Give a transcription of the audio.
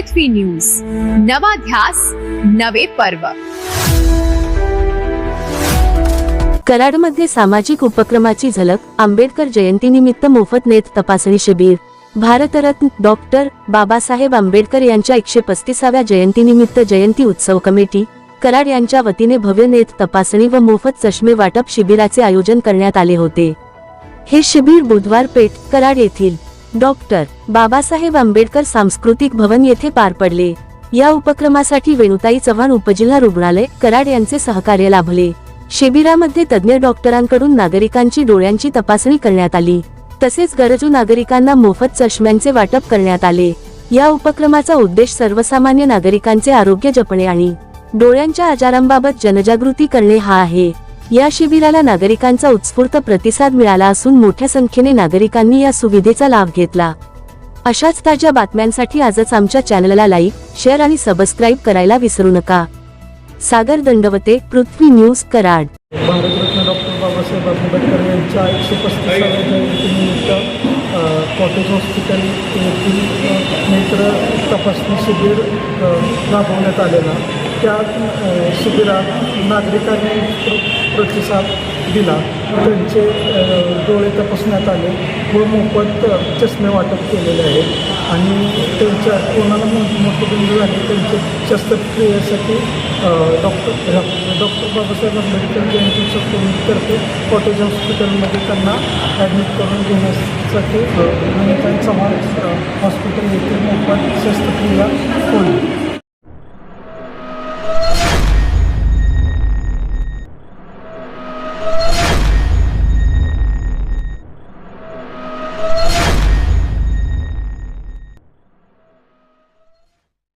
पृथ्वी news, नवा ध्यास नवे पर्व। कराडमध्ये सामाजिक उपक्रमाची झलक। आंबेडकर जयंतीनिमित्त मोफत नेत्र तपासणी शिबिर। भारतरत्न डॉक्टर बाबासाहेब आंबेडकर यांच्या 135व्या जयंतीनिमित्त जयंती उत्सव कमिटी कराड यांच्या वतीने भव्य नेत्र तपासणी व मोफत चष्मे वाटप शिबिराचे आयोजन करण्यात आले होते। हे शिबिर बुधवार पेठ कराड येथील डॉक्टर बाबासाहेब आंबेडकर सांस्कृतिक भवन येथे पार पडले। या उपक्रमासाठी वेणुताई चव्हाण उपजिल्हा रुग्णालय कराड यांचे सहकार्य लाभले। शिबिरामध्ये तज्ञ डॉक्टरांकडून नागरिकांची डोळ्यांची तपासणी करण्यात आली, तसेच गरजू नागरिकांना मोफत चष्म्यांचे वाटप करण्यात आले। या उपक्रमाचा उद्देश सर्वसामान्य नागरिकांचे आरोग्य जपणे आणि डोळ्यांच्या आजारांबाबत जनजागृती करणे हा आहे। या शिबिराला नागरिकांचा उत्स्फूर्त प्रतिसाद मिळाला असून मोठ्या संख्येने नागरिकांनी या सुविधेचा लाभ घेतला। अशाच ताज्या बातम्यांसाठी आजच आमच्या चॅनलला लाईक, शेअर आणि सबस्क्राईब करायला विसरू नका। सागर दंडवते, पृथ्वी न्यूज, कराड। भारतरत्न डॉक्टर बाबासाहेब आंबेडकर यांच्या 135व्या जयंतीनिमित्त कॉटेज हॉस्पिटल येथील नेत्र तपासणी शिबिर राबवण्यात आलेला। त्या शिबिरात नागरिकांनी प्रतिसाद दिला, त्यांचे डोळे तपासण्यात आले व मोफत चष्मे वाटप केलेले आहेत आणि त्यांच्या कोणाला मोतबिंदू झाले त्यांच्या शस्त्रक्रियेसाठी डॉक्टर बाबासाहेब आंबेडकर जयंती उत्सव कमिटीतर्फे कॉटेज हॉस्पिटलमध्ये त्यांना ॲडमिट करून घेण्यासाठी वेणुताई चव्हाण हॉस्पिटल येथे मोफत शस्त्रक्रिया होईल।